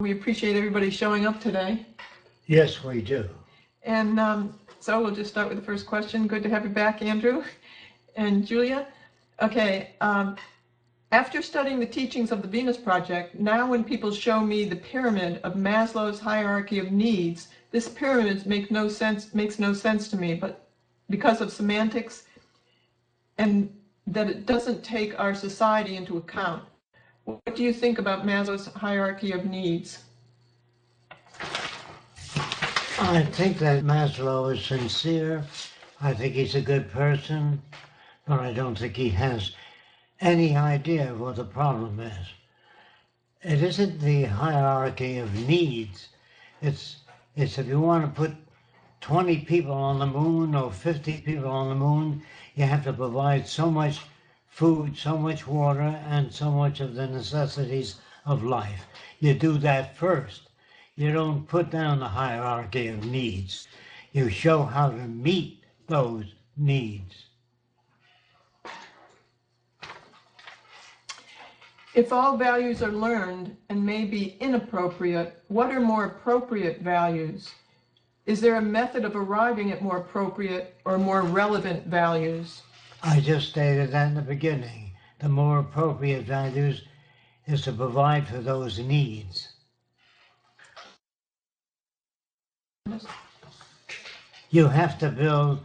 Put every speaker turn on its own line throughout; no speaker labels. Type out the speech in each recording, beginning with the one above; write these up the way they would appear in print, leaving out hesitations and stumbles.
We appreciate everybody showing up today.
Yes, we do.
And so we'll just start with the first question. Good to have you back, Andrew and Julia. Okay, after studying the teachings of the Venus Project, now when people show me the pyramid of Maslow's hierarchy of needs, this pyramid makes no sense to me, but because of semantics and that it doesn't take our society into account. What do you think about Maslow's hierarchy of needs?
I think that Maslow is sincere. I think he's a good person, but I don't think he has any idea of what the problem is. It isn't the hierarchy of needs. It's if you want to put 20 people on the moon or 50 people on the moon, you have to provide so much food, so much water, and so much of the necessities of life. You do that first. You don't put down the hierarchy of needs. You show how to meet those needs.
If all values are learned and may be inappropriate, what are more appropriate values? Is there a method of arriving at more appropriate or more relevant values?
I just stated that in the beginning. The more appropriate values is to provide for those needs. You have to build,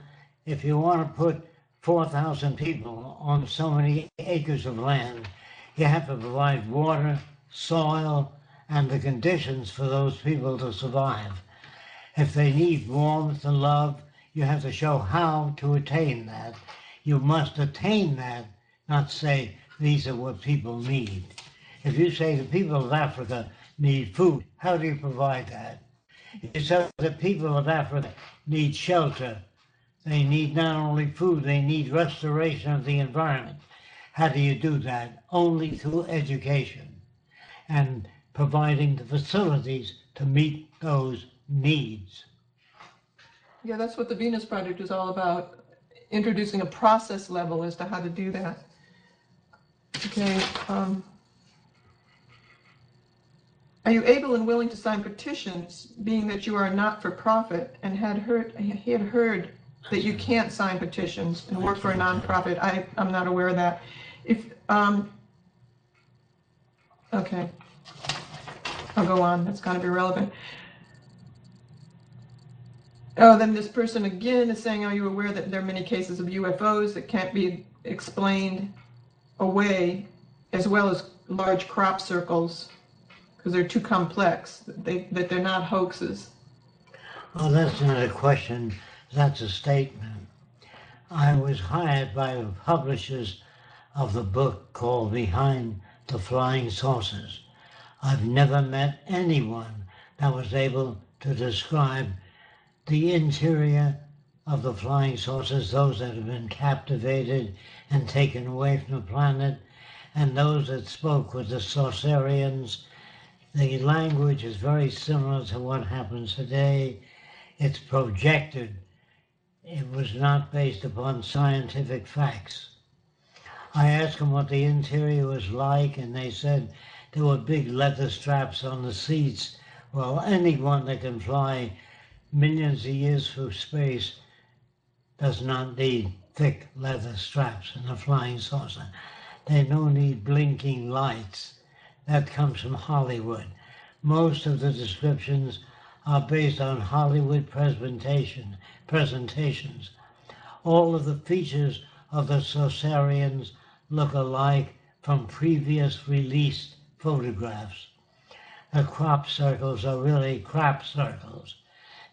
if you want to put 4,000 people on so many acres of land, you have to provide water, soil, and the conditions for those people to survive. If they need warmth and love, you have to show how to attain that. You must attain that, not say these are what people need. If you say the people of Africa need food, how do you provide that? You say the people of Africa need shelter. They need not only food, they need restoration of the environment. How do you do that? Only through education and providing the facilities to meet those needs.
Yeah, that's what the Venus Project is all about, introducing a process level as to how to do that. Okay. Are you able and willing to sign petitions, being that you are a not-for-profit, and he had heard that you can't sign petitions and work for a nonprofit? I'm not aware of that. Okay, I'll go on. That's kind of irrelevant. Oh, then this person again is saying, are you aware that there are many cases of UFOs that can't be explained away, as well as large crop circles, because they're too complex, that they're not hoaxes?
Well, that's not a question, that's a statement. I was hired by the publishers of the book called Behind the Flying Saucers. I've never met anyone that was able to describe the interior of the flying saucers, those that have been captivated and taken away from the planet, and those that spoke with the Saucerians. The language is very similar to what happens today. It's projected. It was not based upon scientific facts. I asked them what the interior was like, and they said there were big leather straps on the seats. Well, anyone that can fly millions of years through space does not need thick leather straps in a flying saucer. They don't need blinking lights. That comes from Hollywood. Most of the descriptions are based on Hollywood presentations. All of the features of the Saucerians look alike from previous released photographs. The crop circles are really crap circles,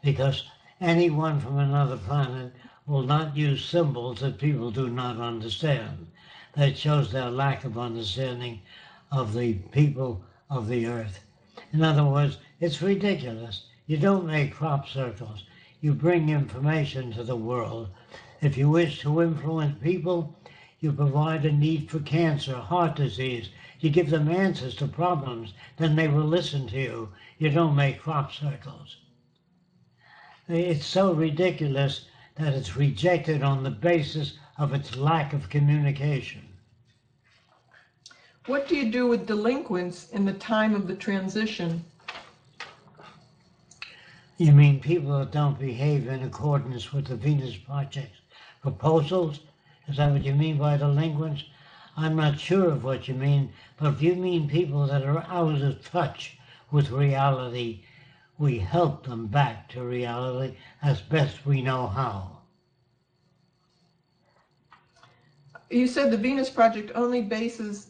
because anyone from another planet will not use symbols that people do not understand. That shows their lack of understanding of the people of the earth. In other words, it's ridiculous. You don't make crop circles. You bring information to the world. If you wish to influence people, you provide a need for cancer, heart disease. You give them answers to problems, then they will listen to you. You don't make crop circles. It's so ridiculous that it's rejected on the basis of its lack of communication.
What do you do with delinquents in the time of the transition?
You mean people that don't behave in accordance with the Venus Project's proposals? Is that what you mean by delinquents? I'm not sure of what you mean, but if you mean people that are out of touch with reality, we help them back to reality as best we know how.
You said the Venus Project only bases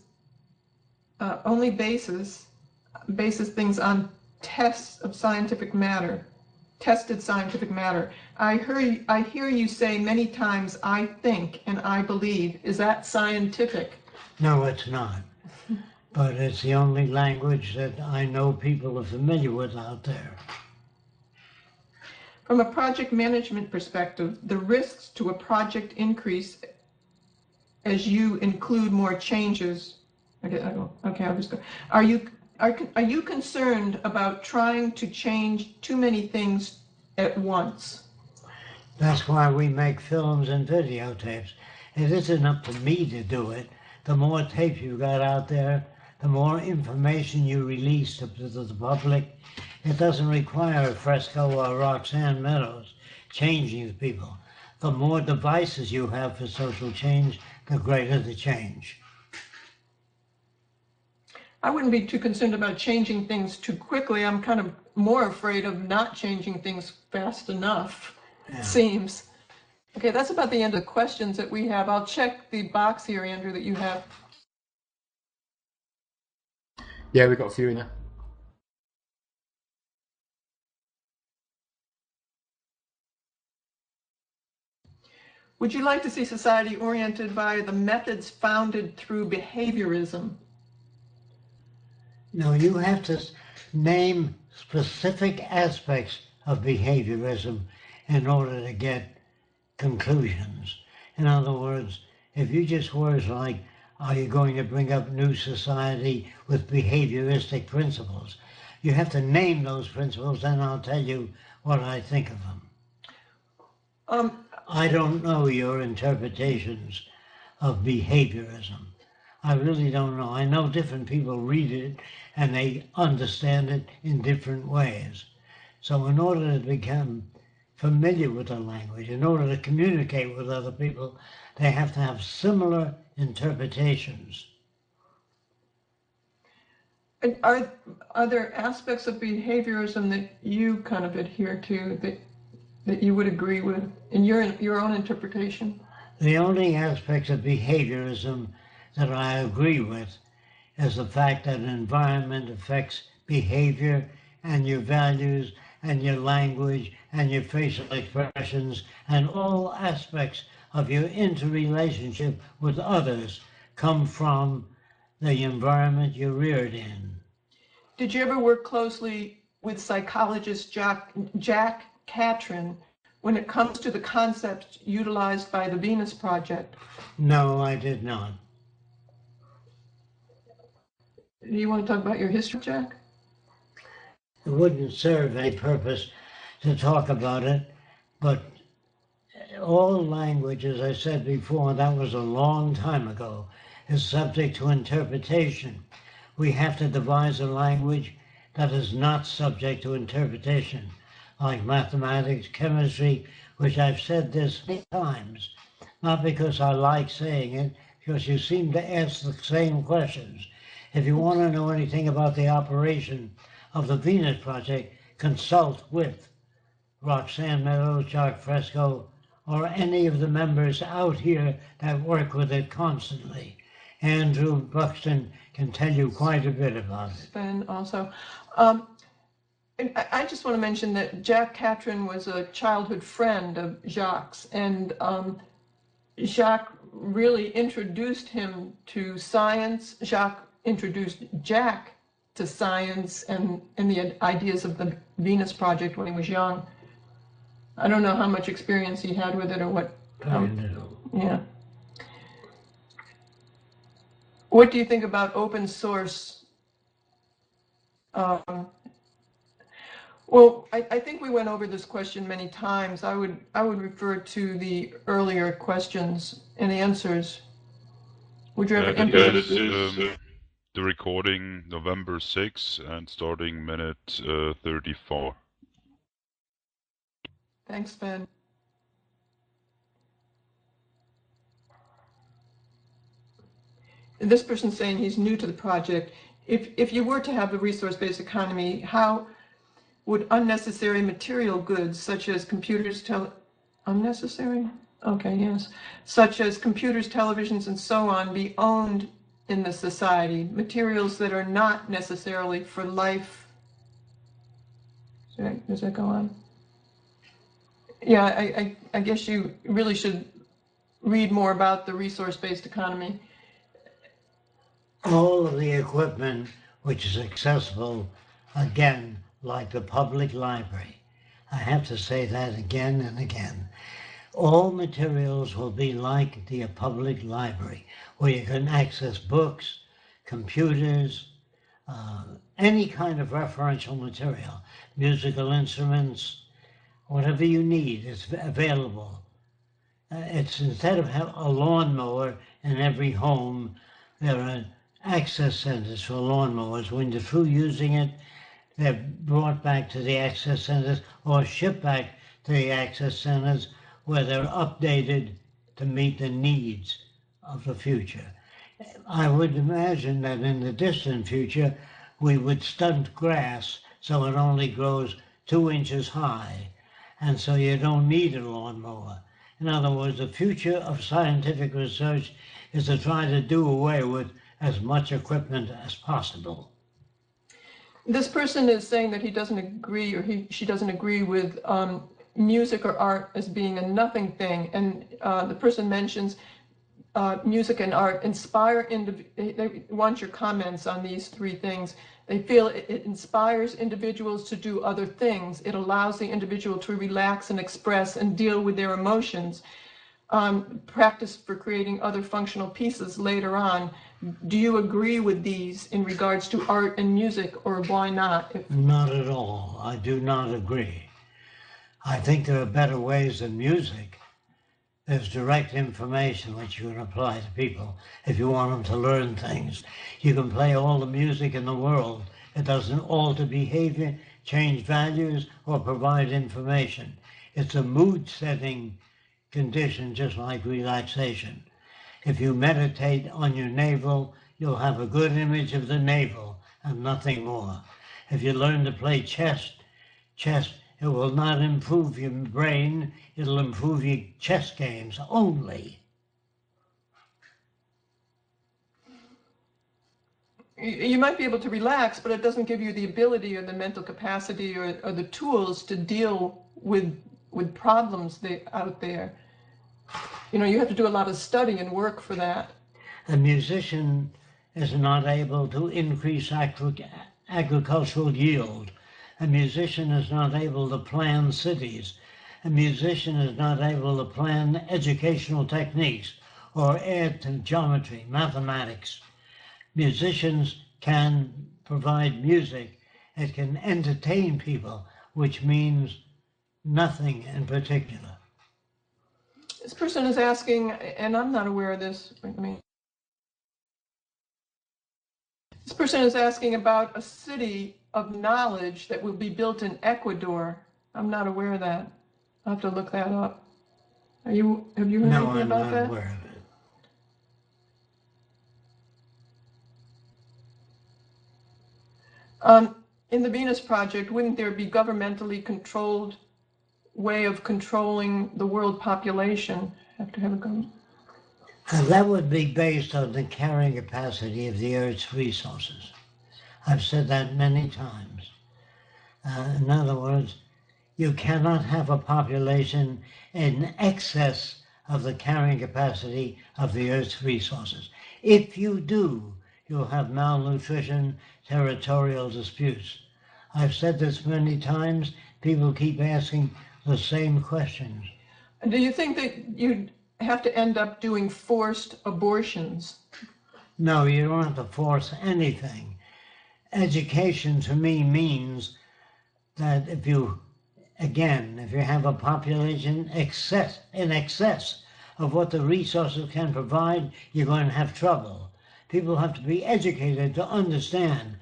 things on tests of scientific matter, tested scientific matter. I hear you say many times, I think and I believe. Is that scientific?
No, it's not. But it's the only language that I know people are familiar with out there.
From a project management perspective, the risks to a project increase as you include more changes. Okay, I'll just go. Are you concerned about trying to change too many things at once?
That's why we make films and videotapes. It isn't up to me to do it. The more tapes you got out there, the more information you release to the public. It doesn't require Fresco or Roxanne Meadows changing people. The more devices you have for social change, the greater the change.
I wouldn't be too concerned about changing things too quickly. I'm kind of more afraid of not changing things fast enough, it seems. Okay, that's about the end of the questions that we have. I'll check the box here, Andrew, that you have.
Yeah, we've got a few in there.
Would you like to see society oriented by the methods founded through behaviorism?
No, you have to name specific aspects of behaviorism in order to get conclusions. In other words, if you just words like, are you going to bring up new society with behavioristic principles? You have to name those principles, and I'll tell you what I think of them. I don't know your interpretations of behaviorism. I really don't know. I know different people read it and they understand it in different ways. So in order to become familiar with the language, in order to communicate with other people, they have to have similar interpretations.
And are there aspects of behaviorism that you kind of adhere to that you would agree with in your own interpretation?
The only aspects of behaviorism that I agree with is the fact that environment affects behavior and your values and your language and your facial expressions and all aspects of your interrelationship with others come from the environment you're reared in.
Did you ever work closely with psychologist Jack Catron when it comes to the concepts utilized by the Venus Project?
No, I did not.
Do you want to talk about your history, Jack?
It wouldn't serve a purpose to talk about it, but all language, as I said before, that was a long time ago, is subject to interpretation. We have to devise a language that is not subject to interpretation, like mathematics, chemistry, which I've said this many times, not because I like saying it, because you seem to ask the same questions. If you want to know anything about the operation of the Venus Project, consult with Roxanne Meadows, Jacques Fresco, or any of the members out here that work with it constantly. Andrew Buxton can tell you quite a bit about it.
Ben also. And I just want to mention that Jack Catron was a childhood friend of Jacques, and Jacques really introduced him to science. Jacques introduced Jack to science and the ideas of the Venus Project when he was young. I don't know how much experience he had with it or what. Yeah. What do you think about open source? Well, I think we went over this question many times. I would refer to the earlier questions and answers. Would you have
That is the recording November 6 and starting minute 34.
Thanks, Ben. This person's saying he's new to the project. If you were to have a resource-based economy, how would unnecessary material goods such as computers, unnecessary? Okay, yes. Such as computers, televisions, and so on be owned in the society, materials that are not necessarily for life. Does that go on? Yeah, I guess you really should read more about the resource-based economy.
All of the equipment which is accessible, again, like the public library. I have to say that again and again. All materials will be like the public library, where you can access books, computers, any kind of referential material, musical instruments, whatever you need is available. It's instead of a lawnmower in every home, there are access centers for lawnmowers. When you're through using it, they're brought back to the access centers or shipped back to the access centers where they're updated to meet the needs of the future. I would imagine that in the distant future, we would stunt grass so it only grows 2 inches high, and so you don't need a lawnmower. In other words, the future of scientific research is to try to do away with as much equipment as possible.
This person is saying that he doesn't agree, or she doesn't agree with music or art as being a nothing thing. And the person mentions music and art inspire, they want your comments on these three things. They feel it inspires individuals to do other things. It allows the individual to relax and express and deal with their emotions. Practice for creating other functional pieces later on. Do you agree with these in regards to art and music, or why not?
Not at all. I do not agree. I think there are better ways than music. There's direct information which you can apply to people if you want them to learn things. You can play all the music in the world. It doesn't alter behavior, change values, or provide information. It's a mood-setting condition, just like relaxation. If you meditate on your navel, you'll have a good image of the navel and nothing more. If you learn to play chess, it will not improve your brain, it'll improve your chess games only.
You might be able to relax, but it doesn't give you the ability or the mental capacity or the tools to deal with problems out there. You know, you have to do a lot of study and work for that.
A musician is not able to increase agricultural yield. A musician is not able to plan cities. A musician is not able to plan educational techniques or add to geometry, mathematics. Musicians can provide music. It can entertain people, which means nothing in particular.
This person is asking, and I'm not aware of this. This person is asking about a city of knowledge that will be built in Ecuador. I'm not aware of that. I'll have to look that up. Have you heard anything about that?
No, I'm not aware of it.
In the Venus Project, wouldn't there be governmentally controlled way of controlling the world population? Have to have a government.
That would be based on the carrying capacity of the Earth's resources. I've said that many times. In other words, you cannot have a population in excess of the carrying capacity of the Earth's resources. If you do, you'll have malnutrition, territorial disputes. I've said this many times. People keep asking the same questions.
Do you think that you'd have to end up doing forced abortions?
No, you don't have to force anything. Education to me means that if you have a population in excess of what the resources can provide, you're going to have trouble. People have to be educated to understand.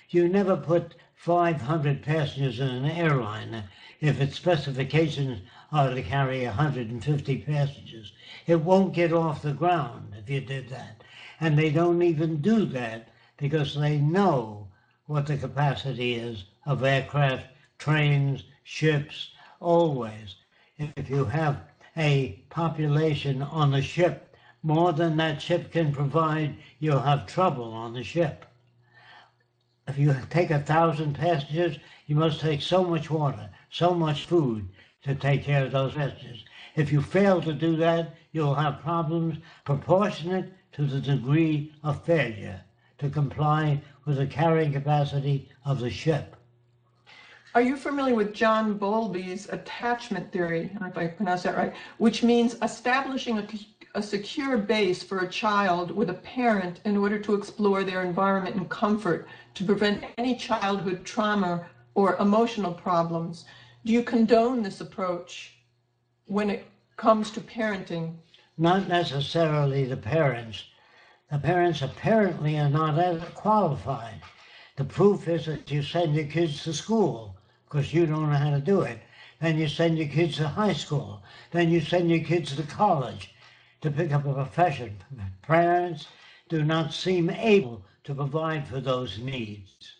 You never put 500 passengers in an airliner if its specifications are to carry 150 passengers. It won't get off the ground if you did that. And they don't even do that because they know what the capacity is of aircraft, trains, ships, always. If you have a population on the ship more than that ship can provide, you'll have trouble on the ship. If you take 1,000 passengers, you must take so much water, so much food to take care of those passengers. If you fail to do that, you'll have problems proportionate to the degree of failure to comply with the carrying capacity of the ship.
Are you familiar with John Bowlby's attachment theory, I don't know if I pronounced that right, which means establishing a secure base for a child with a parent in order to explore their environment and comfort to prevent any childhood trauma or emotional problems? Do you condone this approach when it comes to parenting?
Not necessarily the parents. The parents apparently are not as qualified. The proof is that you send your kids to school because you don't know how to do it. Then you send your kids to high school. Then you send your kids to college to pick up a profession. Parents do not seem able to provide for those needs.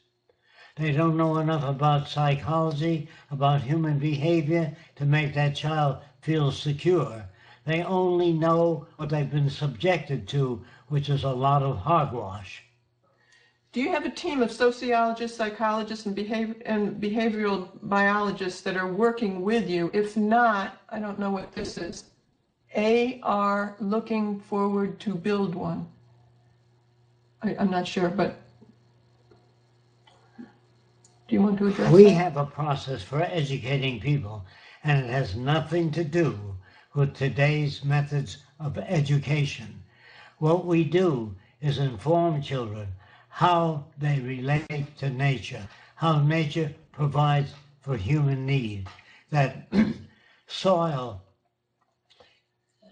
They don't know enough about psychology, about human behavior to make that child feel secure. They only know what they've been subjected to, which is a lot of hogwash.
Do you have a team of sociologists, psychologists, and behavioral biologists that are working with you? If not, I don't know what this is. Are looking forward to build one. I'm not sure, but do you want to address
We
that?
have a process for educating people, and it has nothing to do with today's methods of education. What we do is inform children how they relate to nature, how nature provides for human need, that soil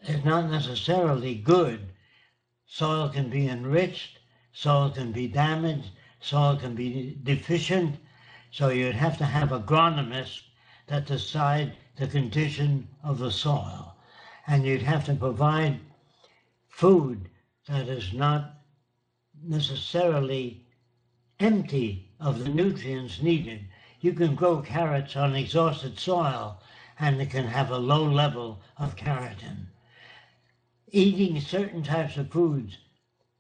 is not necessarily good. Soil can be enriched, soil can be damaged, soil can be deficient, so you'd have to have agronomists that decide the condition of the soil. And you'd have to provide food that is not necessarily empty of the nutrients needed. You can grow carrots on exhausted soil and it can have a low level of keratin. Eating certain types of foods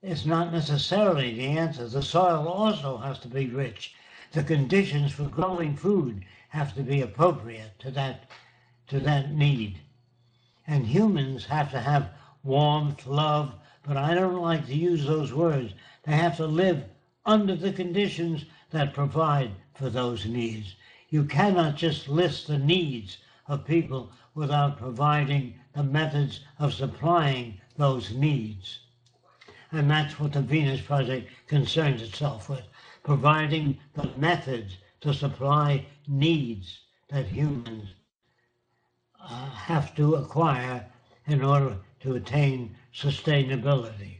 is not necessarily the answer. The soil also has to be rich. The conditions for growing food have to be appropriate to that need. And humans have to have warmth, love, but I don't like to use those words. They have to live under the conditions that provide for those needs. You cannot just list the needs of people without providing the methods of supplying those needs. And that's what the Venus Project concerns itself with, providing the methods to supply needs that humans have to acquire in order to attain sustainability.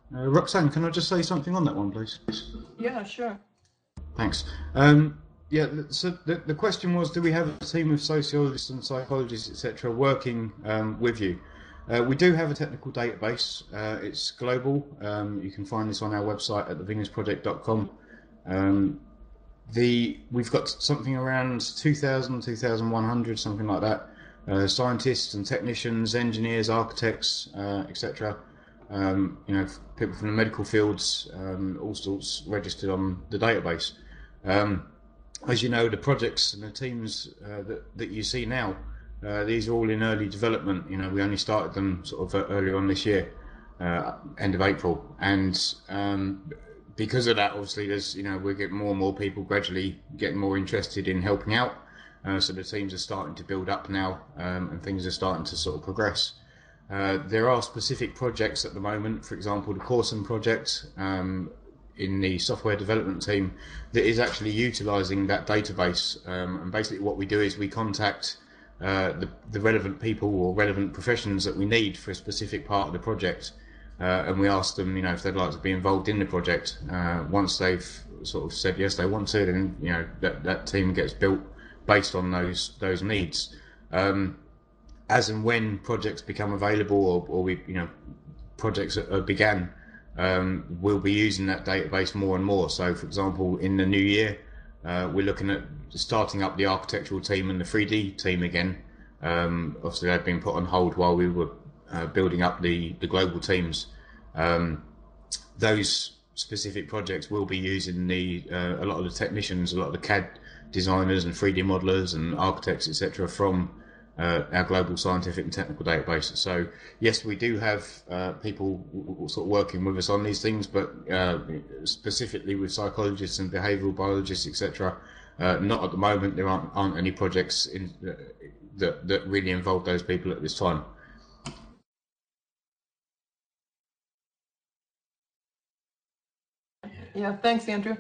Roxanne, can I just say something on that one, please?
Yeah, sure.
Thanks. Yeah, so the question was, do we have a team of sociologists and psychologists, etc., working with you? We do have a technical database. It's global. You can find this on our website at thevenusproject.com. We've got something around 2,000, 2,100, something like that. Scientists and technicians, engineers, architects, etc. People from the medical fields, all sorts registered on the database. As you know, the projects and the teams that you see now, these are all in early development. We only started them sort of earlier on this year, end of April, and because of that, obviously, we're getting more and more people gradually getting more interested in helping out. So the teams are starting to build up now, and things are starting to sort of progress. There are specific projects at the moment, for example, the Corson project in the software development team that is actually utilising that database. And basically what we do is we contact the relevant people or relevant professions that we need for a specific part of the project. and we asked them, if they'd like to be involved in the project. Once they've sort of said yes, they want to, then that team gets built based on those needs. As and when projects become available, or we projects began, we'll be using that database more and more. So, for example, in the new year, we're looking at starting up the architectural team and the 3D team again. Obviously, they've been put on hold while we were building up the global teams. Those specific projects will be using a lot of the technicians, a lot of the CAD designers and 3D modelers and architects, etc., from our global scientific and technical database. So yes, we do have people sort of working with us on these things, but specifically with psychologists and behavioural biologists, etc., not at the moment. There aren't any projects that really involve those people at this time.
Yeah, thanks, Andrew.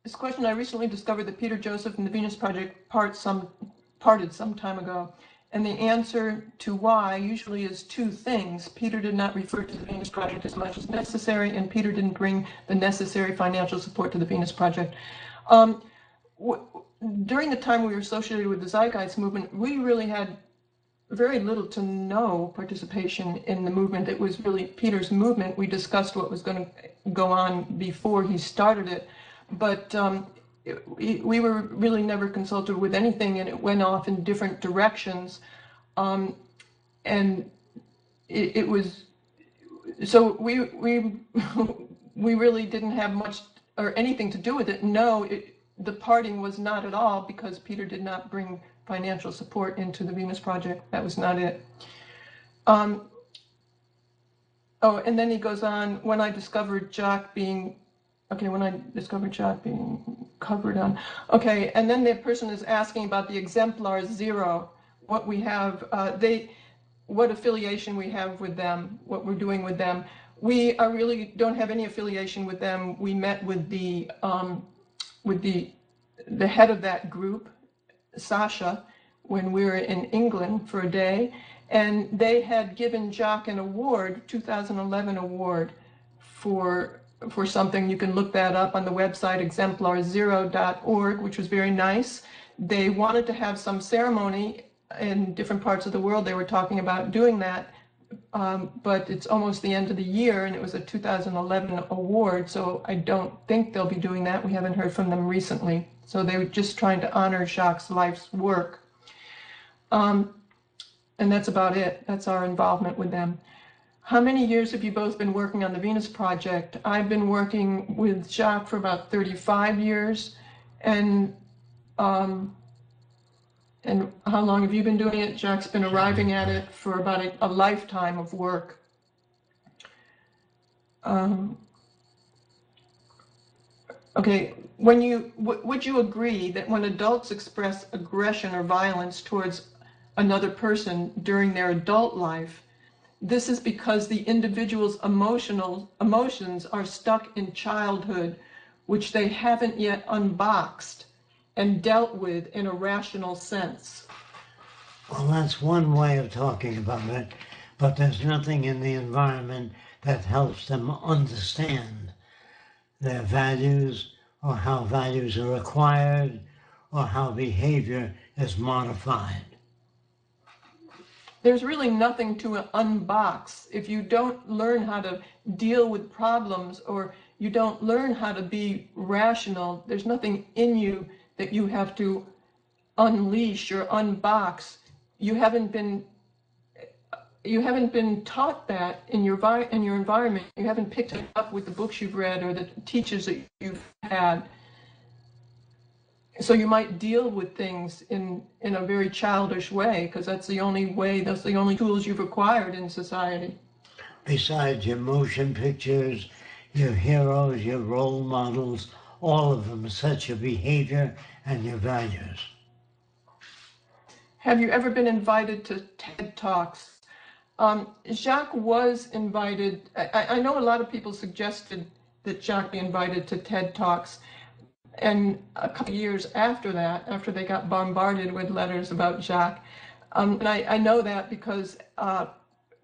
This question, I recently discovered that Peter Joseph and the Venus Project parted some time ago, and the answer to why usually is two things. Peter did not refer to the Venus Project as much as necessary, and Peter didn't bring the necessary financial support to the Venus Project. During the time we were associated with the Zeitgeist movement, we really had very little to no participation in the movement. It was really Peter's movement. We discussed what was going to go on before he started it, but we were really never consulted with anything, and it went off in different directions. And it was, so we we really didn't have much or anything to do with it. No, the parting was not at all because Peter did not bring financial support into the Venus Project. That was not it. Oh, and then he goes on, when I discovered Jacques being covered on. Okay, and then the person is asking about the exemplar 0, what we have, what affiliation we have with them, what we're doing with them. We really don't have any affiliation with them. We met with the head of that group, Sasha, when we were in England for a day, and they had given Jacques an award, 2011 award, for something. You can look that up on the website exemplar0.org, which was very nice. They wanted to have some ceremony in different parts of the world. They were talking about doing that, but it's almost the end of the year, and it was a 2011 award, so I don't think they'll be doing that. We haven't heard from them recently. So they were just trying to honor Jacques' life's work. And that's about it. That's our involvement with them. How many years have you both been working on the Venus Project? I've been working with Jacques for about 35 years. And how long have you been doing it? Jacques' been arriving at it for about a lifetime of work. Okay, would you agree that when adults express aggression or violence towards another person during their adult life, this is because the individual's emotions are stuck in childhood, which they haven't yet unboxed and dealt with in a rational sense?
Well, that's one way of talking about it, but there's nothing in the environment that helps them understand their values, or how values are acquired, or how behavior is modified.
There's really nothing to unbox. If you don't learn how to deal with problems, or you don't learn how to be rational, there's nothing in you that you have to unleash or unbox. You haven't been taught that in your environment. You haven't picked it up with the books you've read or the teachers that you've had. So you might deal with things in a very childish way, because that's the only tools you've acquired in society.
Besides your motion pictures, your heroes, your role models, all of them set your behavior and your values.
Have you ever been invited to TED Talks? Jacques was invited. I know a lot of people suggested that Jacques be invited to TED Talks. And a couple of years after that, after they got bombarded with letters about Jacques, and I know that because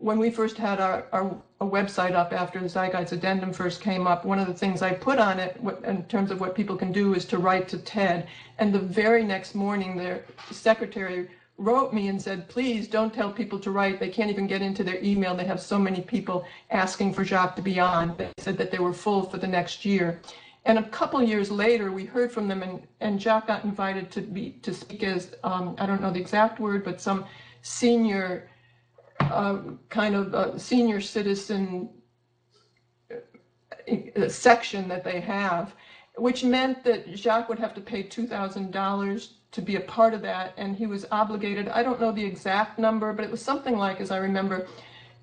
when we first had our website up after the Zeitgeist Addendum first came up, one of the things I put on it in terms of what people can do is to write to Ted. And the very next morning, the secretary wrote me and said, please don't tell people to write. They can't even get into their email. They have so many people asking for Jacques to be on. They said that they were full for the next year. And a couple years later, we heard from them, and Jacques got invited to speak as, I don't know the exact word, but some senior senior citizen section that they have, which meant that Jacques would have to pay $2,000 to be a part of that, and he was obligated, I don't know the exact number, but it was something like, as I remember,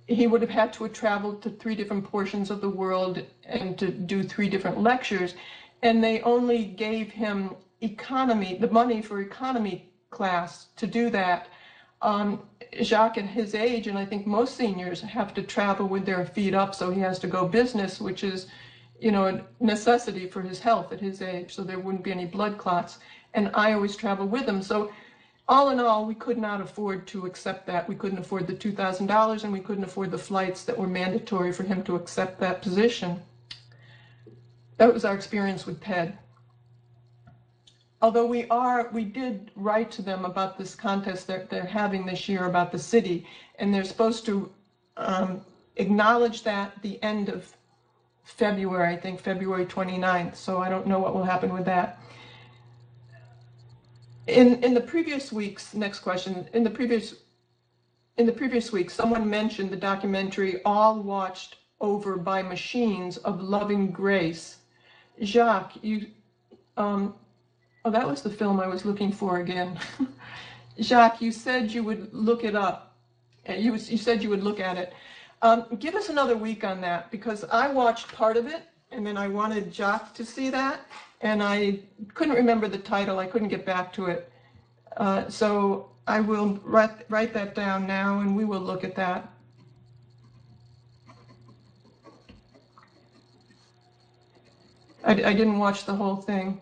he would have had to have traveled to 3 different portions of the world and to do 3 different lectures, and they only gave him the money for economy class to do that. Jacques at his age, and I think most seniors, have to travel with their feet up, so he has to go business, which is, a necessity for his health at his age, so there wouldn't be any blood clots. And I always travel with him. So all in all, we could not afford to accept that. We couldn't afford the $2,000, and we couldn't afford the flights that were mandatory for him to accept that position. That was our experience with TED. Although we did write to them about this contest that they're having this year about the city, and they're supposed to acknowledge that at the end of February, I think February 29th, so I don't know what will happen with that. In the previous week's, next question, in the previous week, someone mentioned the documentary All Watched Over by Machines of Loving Grace. Jacques, oh, that was the film I was looking for again. Jacques, you said you would look it up. You said you would look at it. Give us another week on that, because I watched part of it, and then I wanted Jacques to see that, and I couldn't remember the title. I couldn't get back to it. So I will write that down now, and we will look at that. I didn't watch the whole thing.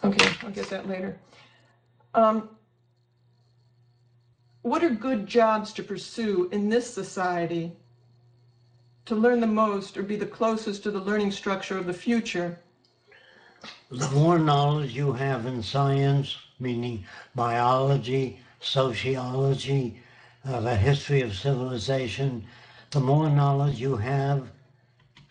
Okay, I'll get that later. What are good jobs to pursue in this society to learn the most or be the closest to the learning structure of the future?
The more knowledge you have in science, meaning biology, sociology, the history of civilization, the more knowledge you have,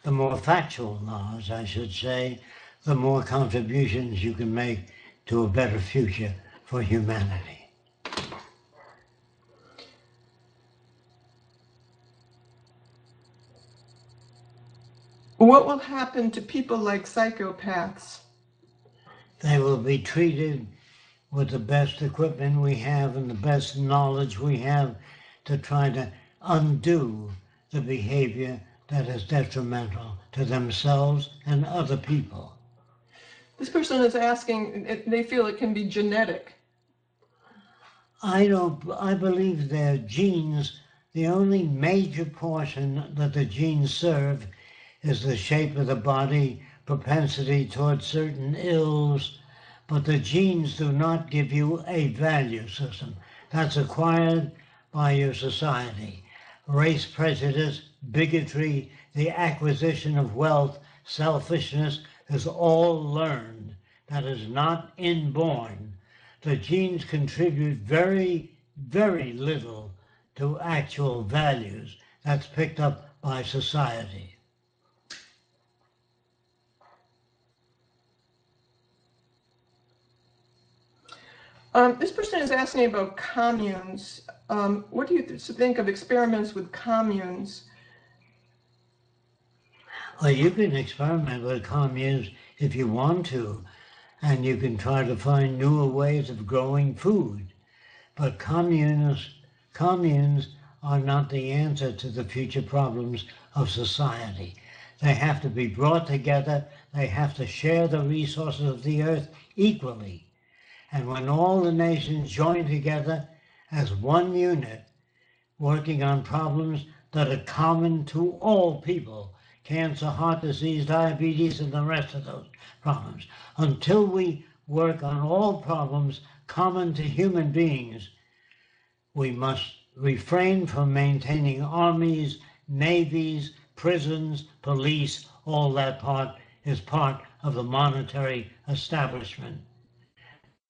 the more factual knowledge, I should say, the more contributions you can make to a better future for humanity.
What will happen to people like psychopaths?
They will be treated with the best equipment we have and the best knowledge we have to try to undo the behavior that is detrimental to themselves and other people.
This person is asking, they feel it can be genetic.
I believe their genes, the only major portion that the genes serve is the shape of the body, propensity towards certain ills, but the genes do not give you a value system. That's acquired by your society. Race prejudice, bigotry, the acquisition of wealth, selfishness is all learned. That is not inborn. The genes contribute very, very little to actual values. That's picked up by society.
This person is asking about communes. What do you think of experiments with communes?
Well, you can experiment with communes if you want to, and you can try to find newer ways of growing food. But communes are not the answer to the future problems of society. They have to be brought together. They have to share the resources of the earth equally. And when all the nations join together as one unit, working on problems that are common to all people, cancer, heart disease, diabetes, and the rest of those problems, until we work on all problems common to human beings, We must refrain from maintaining armies, navies, prisons, police. All that part is part of the monetary establishment.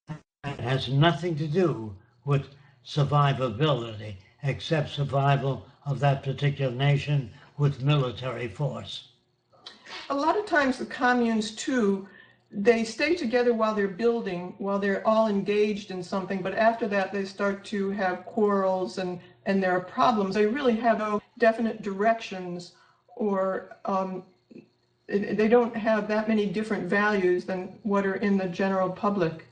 It has nothing to do with survivability, except survival of that particular nation with military force.
A lot of times the communes too, they stay together while they're building, while they're all engaged in something, but after that they start to have quarrels and there are problems. They really have no definite directions, or they don't have that many different values than what are in the general public.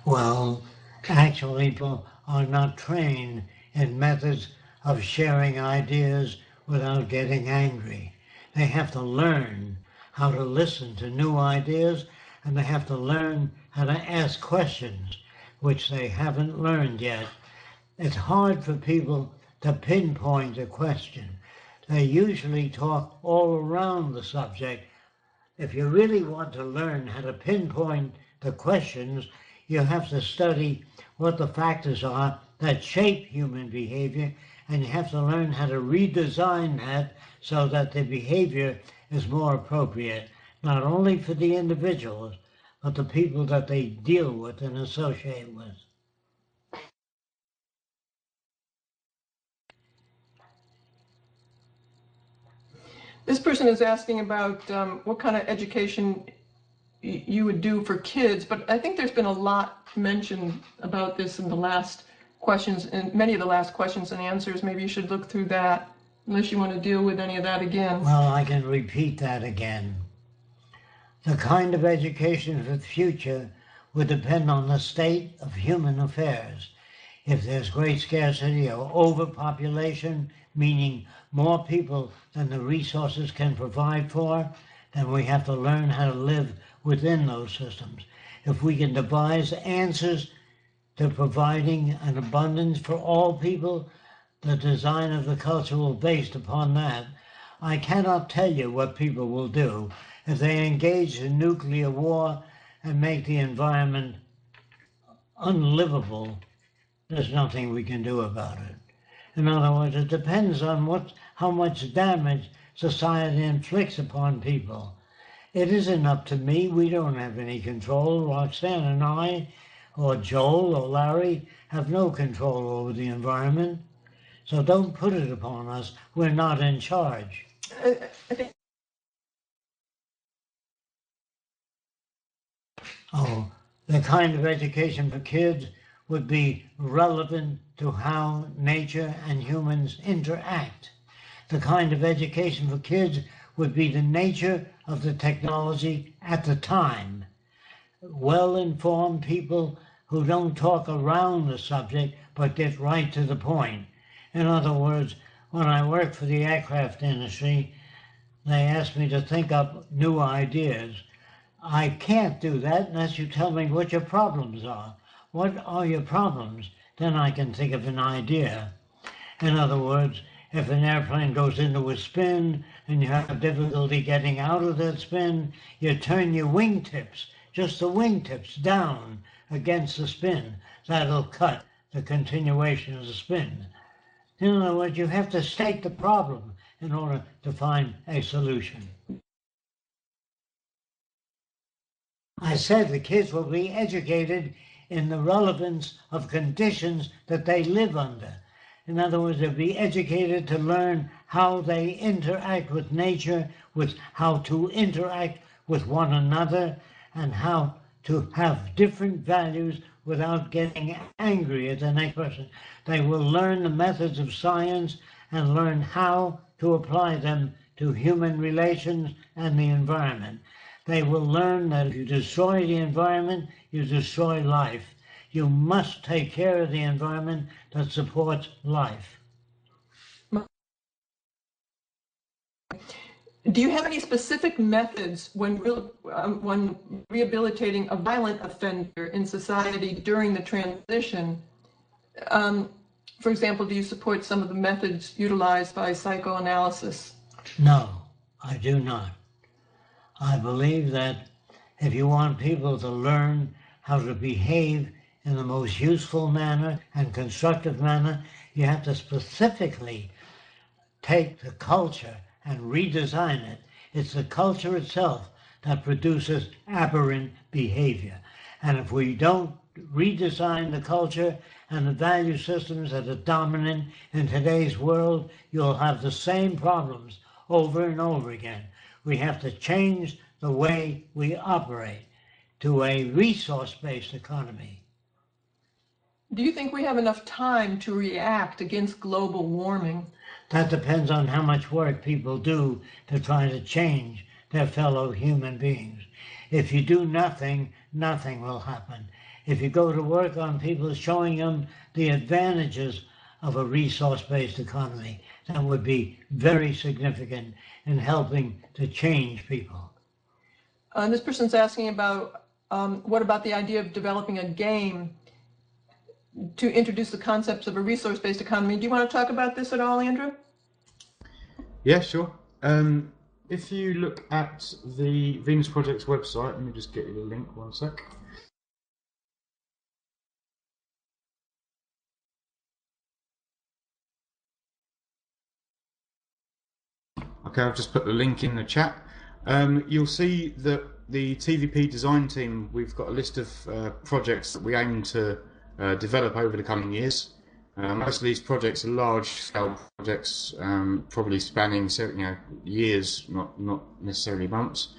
Well, actually, people are not trained in methods of sharing ideas without getting angry. They have to learn how to listen to new ideas, and they have to learn how to ask questions, which they haven't learned yet. It's hard for people to pinpoint a question. They usually talk all around the subject. If you really want to learn how to pinpoint the questions, you have to study what the factors are that shape human behavior, and you have to learn how to redesign that so that the behavior is more appropriate, not only for the individuals, but the people that they deal with and associate with.
This person is asking about what kind of education you would do for kids, but I think there's been a lot mentioned about this in the last questions, and many of the last questions and answers. Maybe you should look through that, unless you want to deal with any of that again.
Well, I can repeat that again. The kind of education for the future would depend on the state of human affairs. If there's great scarcity or overpopulation, meaning more people than the resources can provide for, then we have to learn how to live within those systems. If we can devise answers to providing an abundance for all people, the design of the culture will be based upon that. I cannot tell you what people will do. If they engage in nuclear war and make the environment unlivable, there's nothing we can do about it. In other words, it depends on how much damage society inflicts upon people. It isn't up to me. We don't have any control. Roxanne and I, or Joel or Larry, have no control over the environment. So don't put it upon us. We're not in charge.
I think
Oh, the kind of education for kids would be relevant to how nature and humans interact. The kind of education for kids would be the nature of the technology at the time. Well-informed people who don't talk around the subject but get right to the point. In other words, when I worked for the aircraft industry, they asked me to think up new ideas. I can't do that unless you tell me what your problems are. What are your problems? Then I can think of an idea. In other words, if an airplane goes into a spin and you have difficulty getting out of that spin, you turn your wingtips, just the wingtips, down against the spin. That'll cut the continuation of the spin. In other words, you have to state the problem in order to find a solution. I said the kids will be educated in the relevance of conditions that they live under. In other words, they'll be educated to learn how they interact with nature, with how to interact with one another, and how to have different values without getting angry at the next person. They will learn the methods of science and learn how to apply them to human relations and the environment. They will learn that if you destroy the environment, you destroy life. You must take care of the environment that supports life.
Do you have any specific methods when rehabilitating a violent offender in society during the transition? For example, do you support some of the methods utilized by psychoanalysis?
No, I do not. I believe that if you want people to learn how to behave in the most useful manner and constructive manner. You have to specifically take the culture and redesign it. It's the culture itself that produces aberrant behavior. And if we don't redesign the culture and the value systems that are dominant in today's world, you'll have the same problems over and over again. We have to change the way we operate to a resource-based economy.
Do you think we have enough time to react against global warming?
That depends on how much work people do to try to change their fellow human beings. If you do nothing, nothing will happen. If you go to work on people showing them the advantages of a resource-based economy, that would be very significant in helping to change people.
This person's asking about what about the idea of developing a game to introduce the concepts of a resource-based economy. Do you want to talk about this at all, Andrew?
Yeah, sure. If you look at the Venus Project's website, let me just get you the link 1 sec. Okay, I've just put the link in the chat. You'll see that the TVP design team, we've got a list of projects that we aim to develop over the coming years. Most of these projects are large-scale projects, probably spanning years, not necessarily months.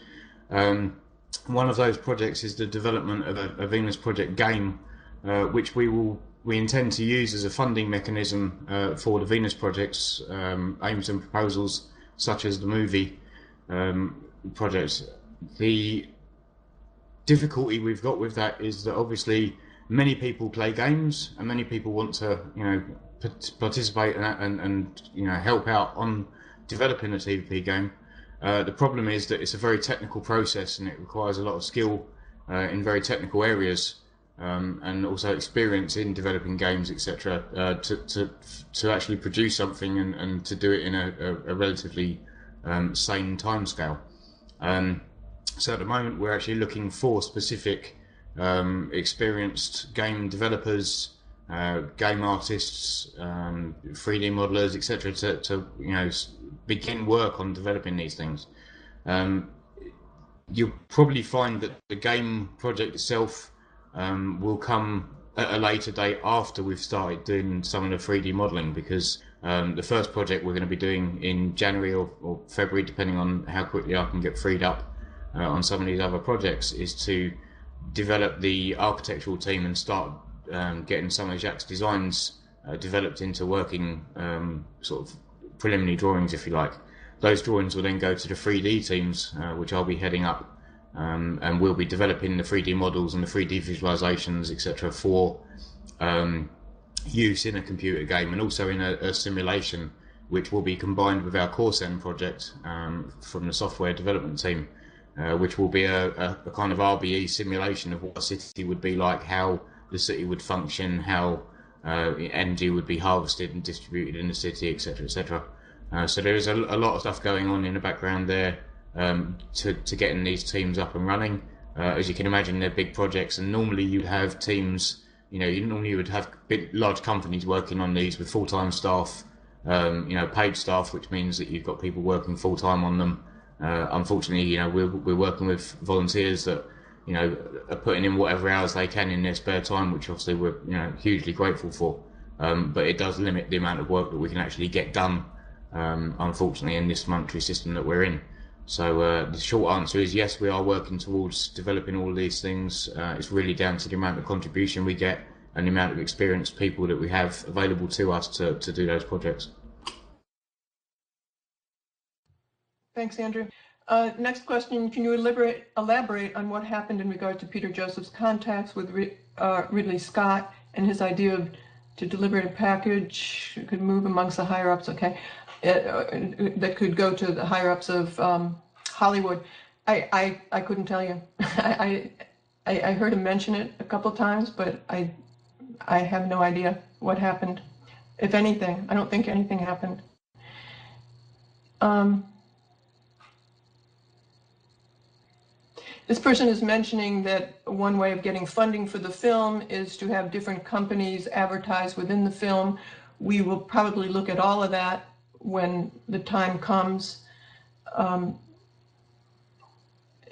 One of those projects is the development of a Venus Project game, which we intend to use as a funding mechanism for the Venus Project's aims and proposals, such as the movie project. The difficulty we've got with that is that obviously many people play games and many people want to participate and help out on developing a TVP game. The problem is that it's a very technical process and it requires a lot of skill in very technical areas, and also experience in developing games, etc., to actually produce something and to do it in a relatively sane timescale. So at the moment we're actually looking for specific experienced game developers, game artists, 3D modelers, etc., to begin work on developing these things. You'll probably find that the game project itself will come at a later date after we've started doing some of the 3D modeling, because the first project we're going to be doing in January or February, depending on how quickly I can get freed up on some of these other projects, is to develop the architectural team and start getting some of Jacques' designs developed into working sort of preliminary drawings, if you like. Those drawings will then go to the 3D teams, which I'll be heading up, and we'll be developing the 3D models and the 3D visualizations, etc., for use in a computer game and also in a simulation, which will be combined with our Corsen project from the software development team, which will be a kind of RBE simulation of what a city would be like, how the city would function, how energy would be harvested and distributed in the city, etc., etc. So there is a lot of stuff going on in the background there to getting these teams up and running. As you can imagine, they're big projects, and normally you'd have teams. You would have large companies working on these with full-time staff, paid staff, which means that you've got people working full-time on them. Unfortunately, we're working with volunteers that are putting in whatever hours they can in their spare time, which obviously we're hugely grateful for. But it does limit the amount of work that we can actually get done, unfortunately, in this monetary system that we're in. So the short answer is yes, we are working towards developing all of these things. It's really down to the amount of contribution we get and the amount of experienced people that we have available to us to do those projects.
Thanks, Andrew. Next question, can you elaborate on what happened in regard to Peter Joseph's contacts with Ridley Scott and his idea to deliver a package could move amongst the higher-ups, that could go to the higher-ups of Hollywood? I couldn't tell you. I heard him mention it a couple of times, but I have no idea what happened. If anything, I don't think anything happened. This person is mentioning that one way of getting funding for the film is to have different companies advertise within the film. We will probably look at all of that when the time comes. And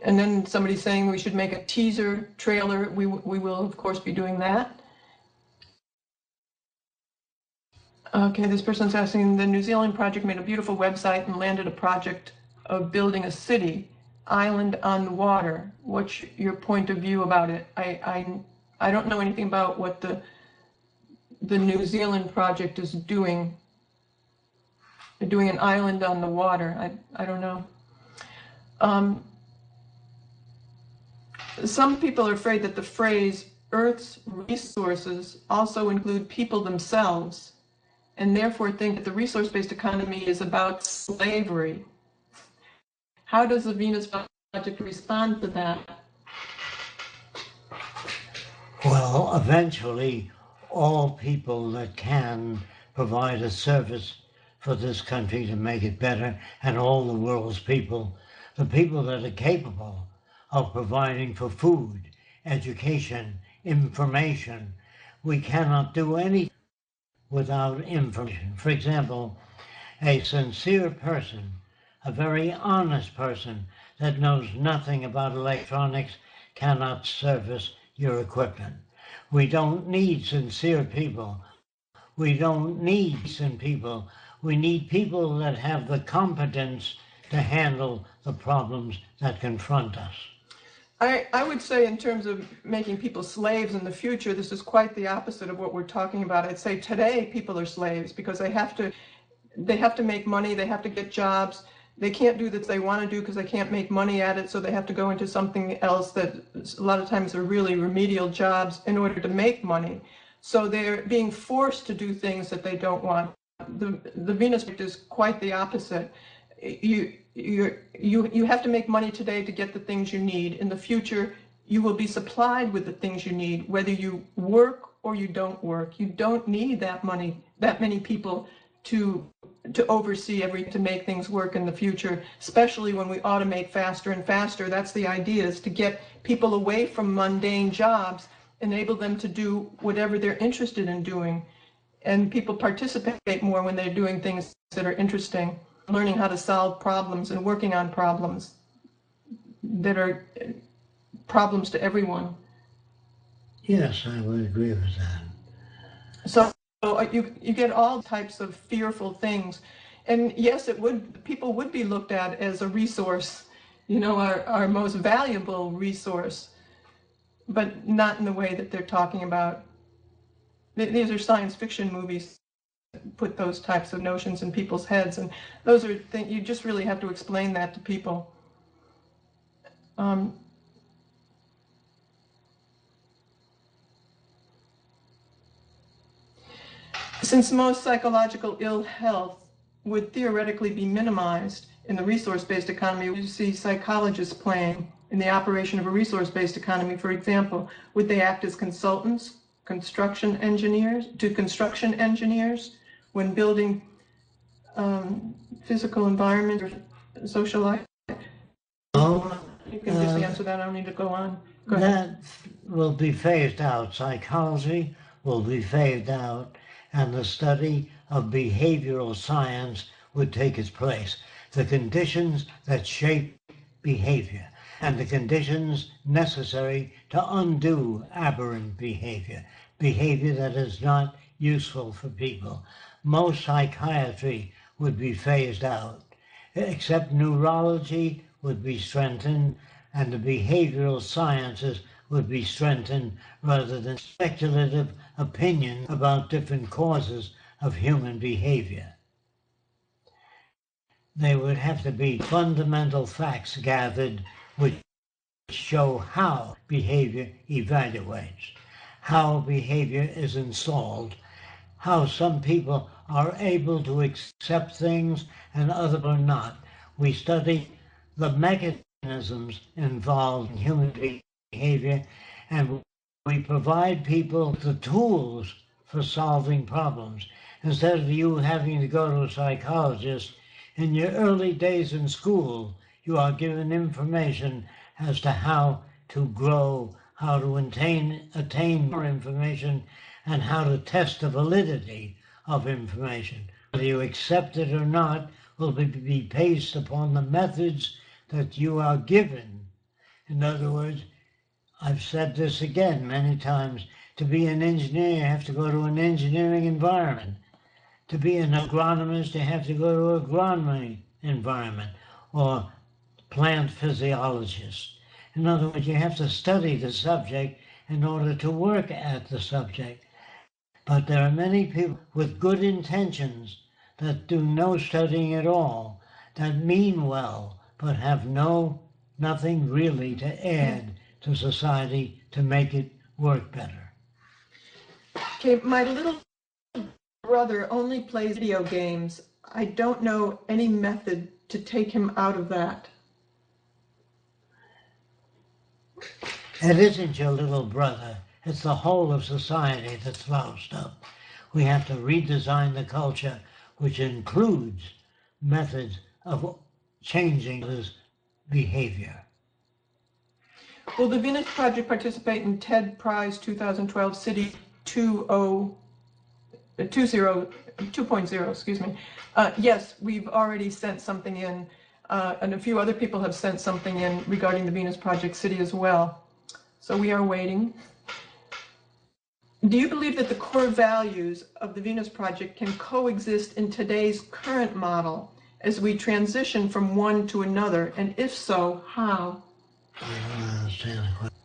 then somebody's saying we should make a teaser trailer. We will, of course, be doing that. Okay, this person's asking, the New Zealand project made a beautiful website and landed a project of building a city, island on the water. What's your point of view about it? I don't know anything about what the New Zealand project is doing. They're doing an island on the water. I don't know. Some people are afraid that the phrase Earth's resources also include people themselves, and therefore think that the resource-based economy is about slavery. How does the Venus Project respond to that?
Well, eventually, all people that can provide a service for this country to make it better, and all the world's people, the people that are capable of providing for food, education, information. We cannot do anything without information. For example, a sincere person, a very honest person that knows nothing about electronics cannot service your equipment. We don't need sincere people. We don't need decent people. We need people that have the competence to handle the problems that confront us.
I would say in terms of making people slaves in the future, this is quite the opposite of what we're talking about. I'd say today people are slaves because they have to make money, they have to get jobs. They can't do that they want to do because they can't make money at it, so they have to go into something else that a lot of times are really remedial jobs in order to make money. So they're being forced to do things that they don't want. The Venus Project is quite the opposite. You have to make money today to get the things you need. In the future, you will be supplied with the things you need, whether you work or you don't work. You don't need that many people to oversee to make things work in the future, especially when we automate faster and faster. That's the idea, is to get people away from mundane jobs, enable them to do whatever they're interested in doing. And people participate more when they're doing things that are interesting, learning how to solve problems and working on problems that are problems to everyone.
Yes, I would agree with that.
So you get all types of fearful things. And yes, people would be looked at as a resource, our most valuable resource, but not in the way that they're talking about. These are science fiction movies that put those types of notions in people's heads, and those are things you just really have to explain that to people. Since most psychological ill health would theoretically be minimized in the resource-based economy, would you see psychologists playing in the operation of a resource-based economy? For example, would they act as consultants, construction engineers when building physical environment or social life?
Oh,
You can just answer that. I don't need to go on. Go ahead.
that will be phased out. Psychology will be phased out, and the study of behavioral science would take its place. The conditions that shape behavior and the conditions necessary to undo aberrant behavior that is not useful for people. Most psychiatry would be phased out, except neurology would be strengthened and the behavioral sciences would be strengthened rather than speculative opinion about different causes of human behavior. There would have to be fundamental facts gathered which show how behavior evaluates, how behavior is installed, how some people are able to accept things and others are not. We study the mechanisms involved in human behavior, and we provide people the tools for solving problems. Instead of you having to go to a psychologist, in your early days in school, you are given information as to how to grow, how to attain more information, and how to test the validity of information. Whether you accept it or not will be based upon the methods that you are given. In other words, I've said this again many times, to be an engineer, you have to go to an engineering environment. To be an agronomist, you have to go to an agronomy environment, or plant physiologist. In other words, you have to study the subject in order to work at the subject. But there are many people with good intentions that do no studying at all, that mean well, but have nothing really to add to society to make it work better.
Okay, my little brother only plays video games. I don't know any method to take him out of that.
It isn't your little brother. It's the whole of society that's loused up. We have to redesign the culture, which includes methods of changing his behavior.
Will the Venus Project participate in TED Prize 2012 City 2.0, excuse me. Yes, we've already sent something in, and a few other people have sent something in regarding the Venus Project City as well. So we are waiting. Do you believe that the core values of the Venus Project can coexist in today's current model as we transition from one to another? And if so, how?
I don't understand the question.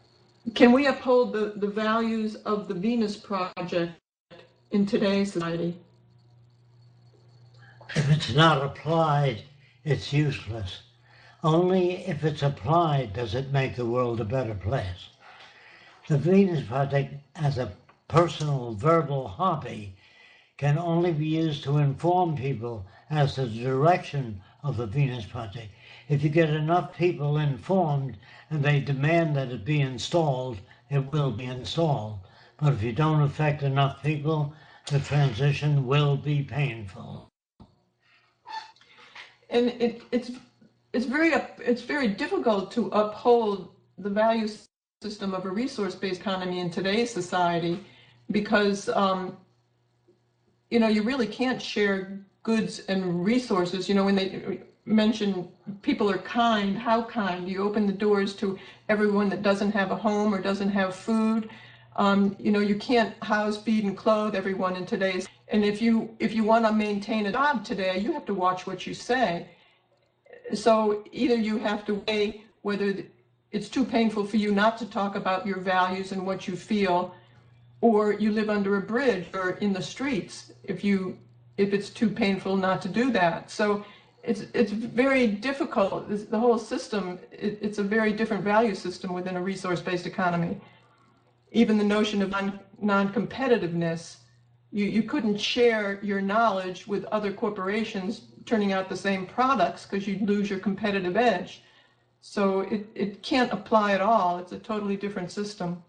Can we uphold the values of the Venus Project in today's society?
If it's not applied, it's useless. Only if it's applied does it make the world a better place. The Venus Project, as a personal verbal hobby, can only be used to inform people as to the direction of the Venus Project. If you get enough people informed and they demand that it be installed, it will be installed. But if you don't affect enough people, the transition will be painful.
And it's very difficult to uphold the value system of a resource-based economy in today's society because you really can't share goods and resources. When they mention people are kind, how kind? You open the doors to everyone that doesn't have a home or doesn't have food. You can't house, feed, and clothe everyone in today's. And if you want to maintain a job today, you have to watch what you say. So either you have to weigh whether it's too painful for you not to talk about your values and what you feel, or you live under a bridge or in the streets if it's too painful not to do that. So it's very difficult. The whole system, it's a very different value system within a resource-based economy. Even the notion of non-competitiveness, you couldn't share your knowledge with other corporations turning out the same products because you'd lose your competitive edge. So it can't apply at all. It's a totally different system.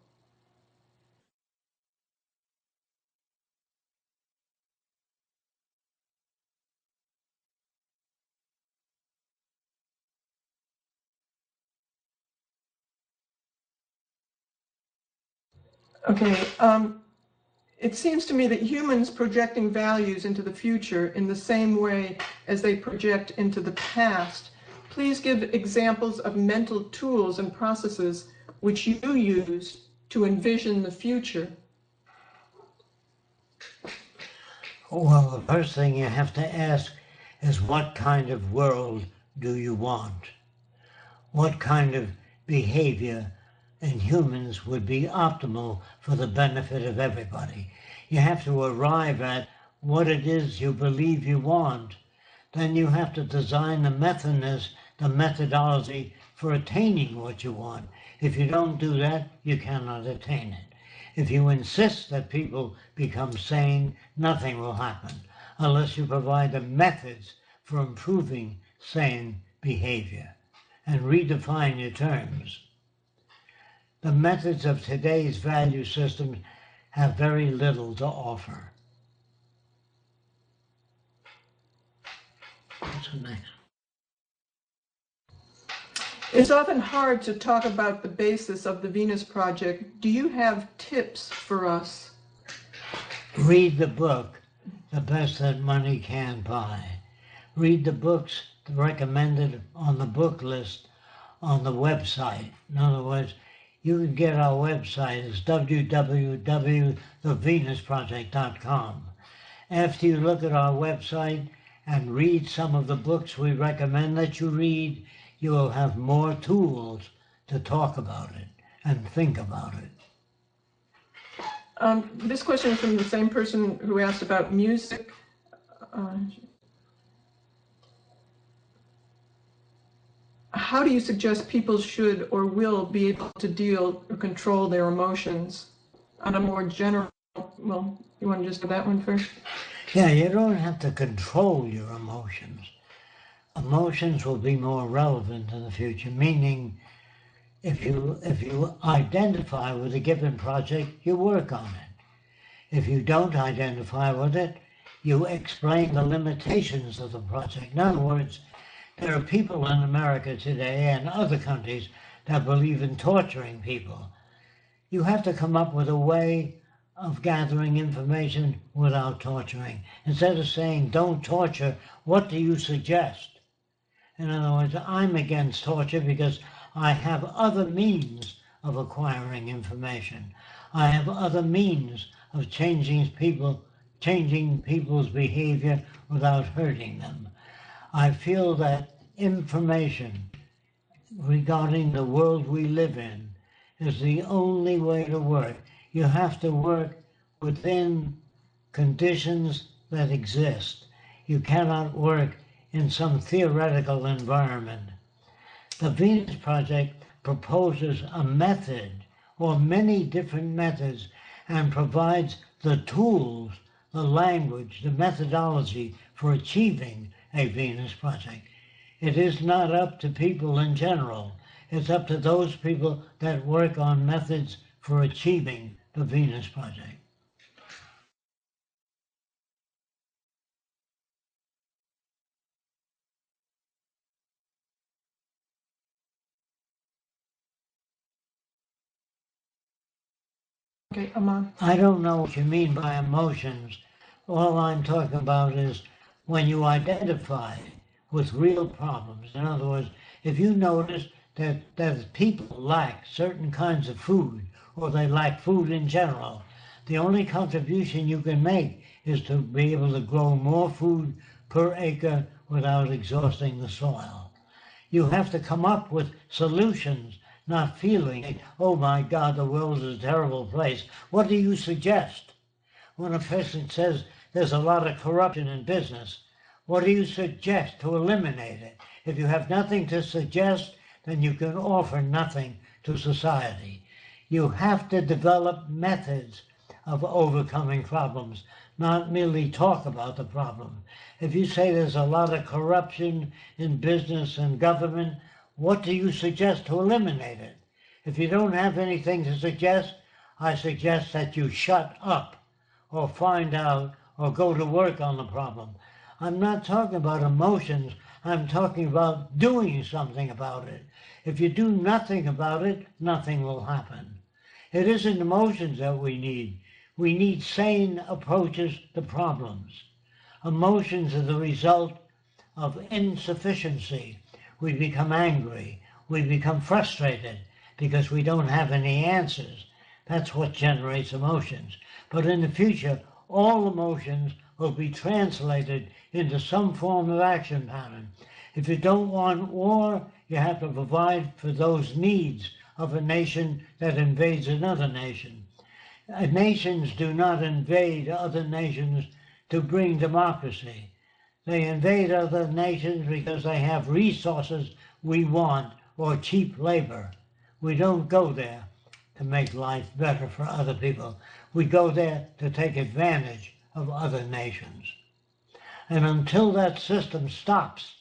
Okay, it seems to me that humans projecting values into the future in the same way as they project into the past. Please give examples of mental tools and processes which you use to envision the future.
Well, the first thing you have to ask is what kind of world do you want? What kind of behavior in humans would be optimal for the benefit of everybody? You have to arrive at what it is you believe you want. Then you have to design the methodology for attaining what you want. If you don't do that, you cannot attain it. If you insist that people become sane, nothing will happen unless you provide the methods for improving sane behavior and redefine your terms. The methods of today's value systems have very little to offer. What's the next?
It's often hard to talk about the basis of the Venus Project. Do you have tips for us?
Read the book, The Best That Money Can Buy. Read the books recommended on the book list on the website. In other words, you can get our website. It's www.thevenusproject.com. After you look at our website and read some of the books we recommend that you read, you will have more tools to talk about it and think about it.
This question is from the same person who asked about music. How do you suggest people should or will be able to deal or control their emotions on a more general, well, you want to just do that one first?
Yeah, you don't have to control your emotions. Emotions will be more relevant in the future, meaning if you identify with a given project, you work on it. If you don't identify with it, you explain the limitations of the project. In other words, there are people in America today and other countries that believe in torturing people. You have to come up with a way of gathering information without torturing. Instead of saying, don't torture, what do you suggest? In other words, I'm against torture because I have other means of acquiring information. I have other means of changing people's behavior without hurting them. I feel that information regarding the world we live in is the only way to work. You have to work within conditions that exist. You cannot work in some theoretical environment. The Venus Project proposes a method or many different methods and provides the tools, the language, the methodology for achieving a Venus Project. It is not up to people in general. It's up to those people that work on methods for achieving the Venus Project.
Okay, Aman.
I don't know what you mean by emotions. All I'm talking about is when you identify with real problems. In other words, if you notice that people lack certain kinds of food or they lack food in general, the only contribution you can make is to be able to grow more food per acre without exhausting the soil. You have to come up with solutions, not feeling, oh my God, the world is a terrible place. What do you suggest? When a person says there's a lot of corruption in business, what do you suggest to eliminate it? If you have nothing to suggest, then you can offer nothing to society. You have to develop methods of overcoming problems, not merely talk about the problem. If you say there's a lot of corruption in business and government, what do you suggest to eliminate it? If you don't have anything to suggest, I suggest that you shut up or find out or go to work on the problem. I'm not talking about emotions. I'm talking about doing something about it. If you do nothing about it, nothing will happen. It isn't emotions that we need. We need sane approaches to problems. Emotions are the result of insufficiency. We become angry. We become frustrated because we don't have any answers. That's what generates emotions. But in the future, all emotions will be translated into some form of action pattern. If you don't want war, you have to provide for those needs of a nation that invades another nation. Nations do not invade other nations to bring democracy. They invade other nations because they have resources we want or cheap labor. We don't go there to make life better for other people. We go there to take advantage of other nations. And until that system stops,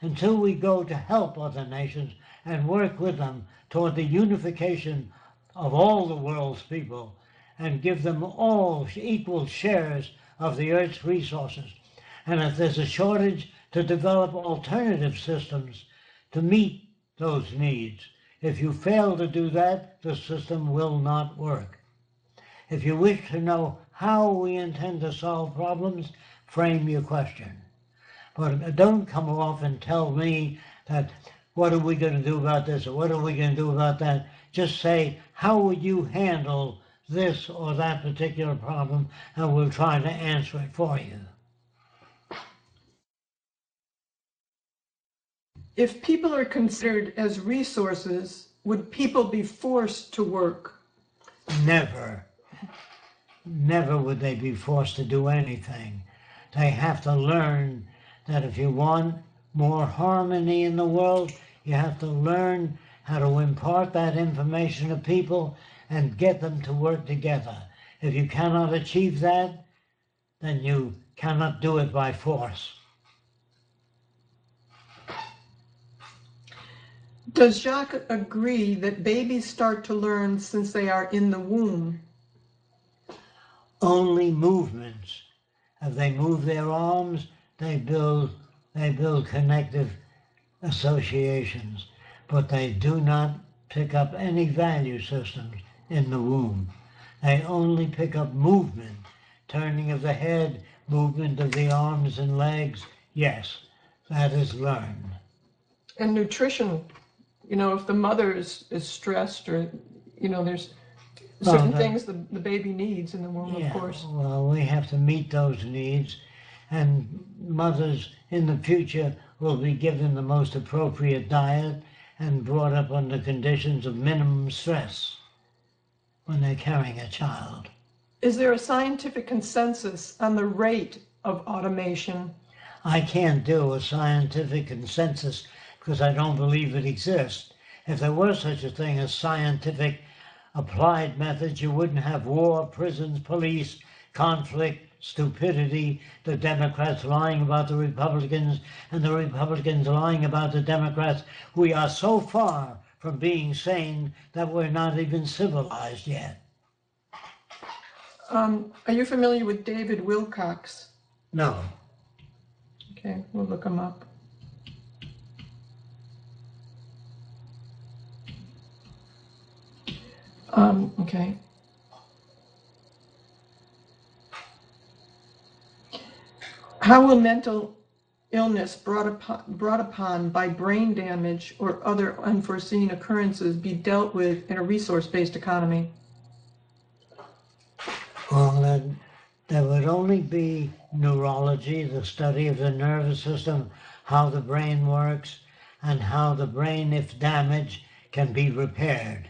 until we go to help other nations and work with them toward the unification of all the world's people and give them all equal shares of the Earth's resources, and if there's a shortage, to develop alternative systems to meet those needs. If you fail to do that, the system will not work. If you wish to know how we intend to solve problems, frame your question. But don't come off and tell me that, what are we going to do about this, or what are we going to do about that? Just say, how would you handle this or that particular problem, and we'll try to answer it for you.
If people are considered as resources, would people be forced to work?
Never. Never would they be forced to do anything. They have to learn that if you want more harmony in the world, you have to learn how to impart that information to people and get them to work together. If you cannot achieve that, then you cannot do it by force.
Does Jacques agree that babies start to learn since they are in the womb?
Only movements. If they move their arms, they build connective associations, but they do not pick up any value systems in the womb. They only pick up movement, turning of the head, movement of the arms and legs. Yes, that is learned.
And nutrition, if the mother is stressed or, there's certain things the baby needs in the womb,
yeah,
of course.
Well, we have to meet those needs, and mothers in the future will be given the most appropriate diet and brought up under conditions of minimum stress when they're carrying a child.
Is there a scientific consensus on the rate of automation?
I can't do a scientific consensus because I don't believe it exists. If there were such a thing as scientific applied methods, you wouldn't have war, prisons, police, conflict, stupidity, the Democrats lying about the Republicans, and the Republicans lying about the Democrats. We are so far from being sane that we're not even civilized yet.
Are you familiar with David Wilcox?
No.
Okay, we'll look him up. Okay. How will mental illness brought upon by brain damage or other unforeseen occurrences be dealt with in a resource-based economy?
Well, there would only be neurology, the study of the nervous system, how the brain works, and how the brain, if damaged, can be repaired.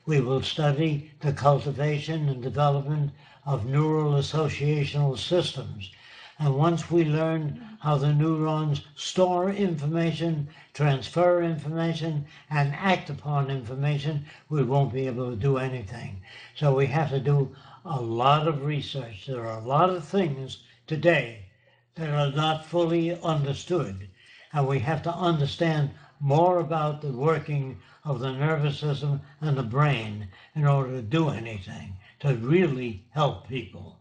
We will study the cultivation and development of neural associational systems. And once we learn how the neurons store information, transfer information, and act upon information, we won't be able to do anything. So we have to do a lot of research. There are a lot of things today that are not fully understood. And we have to understand more about the working of the nervous system and the brain in order to do anything, to really help people.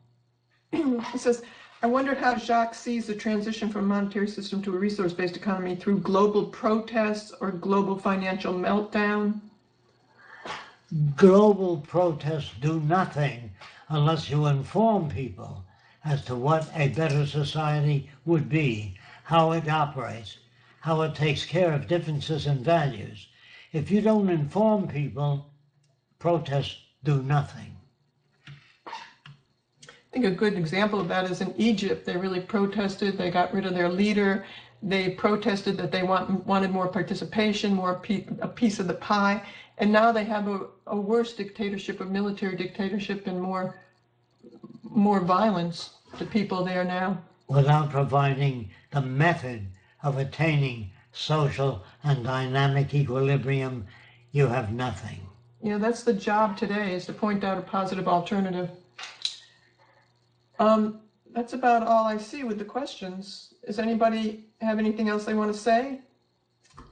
It says, I wondered how Jacques sees the transition from a monetary system to a resource-based economy through global protests or global financial meltdown.
Global protests do nothing unless you inform people as to what a better society would be, how it operates, how it takes care of differences in values. If you don't inform people, protests do nothing.
I think a good example of that is in Egypt. They really protested. They got rid of their leader. They protested that they wanted more participation, a piece of the pie. And now they have a worse dictatorship, a military dictatorship, and more violence to people there now.
Without providing the method of attaining social and dynamic equilibrium, you have nothing.
Yeah, that's the job today, is to point out a positive alternative. That's about all I see with the questions. Does anybody have anything else they want to say?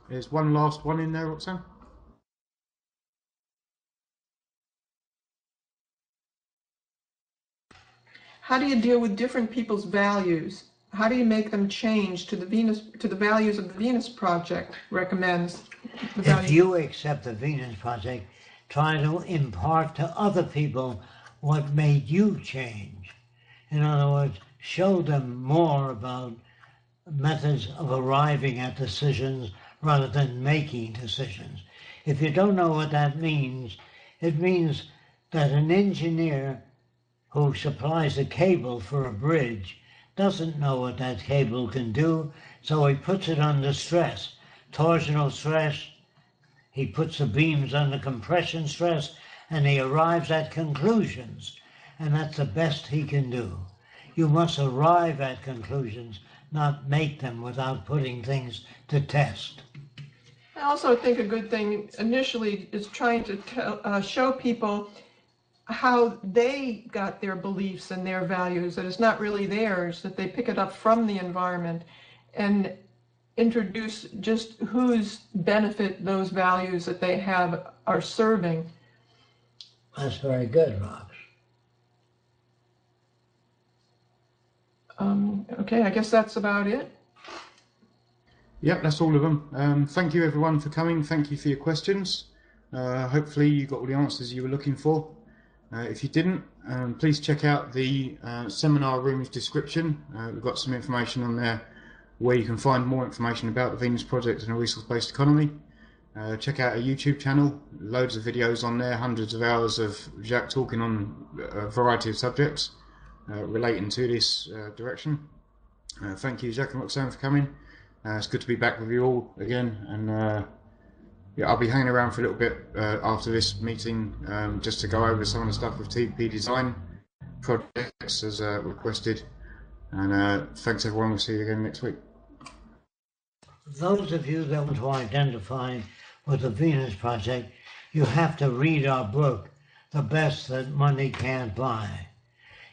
There's one last one in there, Roxanne.
How do you deal with different people's values? how do you make them change to the values of the Venus Project recommends? The
If
values.
you accept the Venus Project, try to impart to other people what made you change. In other words, show them more about methods of arriving at decisions rather than making decisions. If you don't know what that means, it means that an engineer who supplies a cable for a bridge doesn't know what that cable can do, so he puts it under stress, torsional stress. He puts the beams under compression stress, and he arrives at conclusions, and that's the best he can do. You must arrive at conclusions, not make them without putting things to test.
I also think a good thing initially is trying to show people how they got their beliefs and their values, that it's not really theirs, that they pick it up from the environment, and introduce just whose benefit those values that they have are serving.
That's very good, Rox.
Okay, I guess that's about it.
Yep, that's all of them. Thank you everyone for coming. Thank you for your questions. Hopefully you got all the answers you were looking for. If you didn't, please check out the seminar room's description. We've got some information on there where you can find more information about the Venus Project and a resource-based economy. Check out our YouTube channel, loads of videos on there, hundreds of hours of Jacques talking on a variety of subjects relating to this direction. Thank you, Jacques and Roxanne, for coming. It's good to be back with you all again, and yeah, I'll be hanging around for a little bit after this meeting just to go over some of the stuff with TVP design projects as requested. And thanks everyone, we'll see you again next week.
Those of you that want to identify with the Venus Project, you have to read our book, The Best That Money Can't Buy.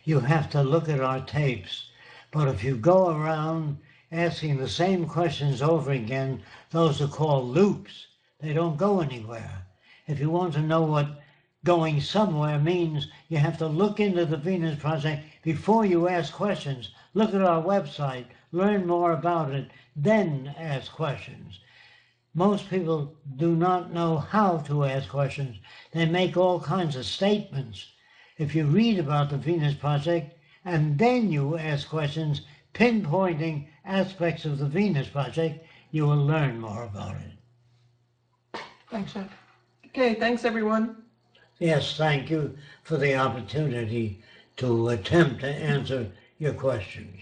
You have to look at our tapes, but if you go around asking the same questions over again, those are called loops. They don't go anywhere. If you want to know what going somewhere means, you have to look into the Venus Project before you ask questions. Look at our website, learn more about it, then ask questions. Most people do not know how to ask questions. They make all kinds of statements. If you read about the Venus Project and then you ask questions pinpointing aspects of the Venus Project, you will learn more about it.
Thanks, Jacques. Okay, thanks everyone.
Yes, thank you for the opportunity to attempt to answer your questions.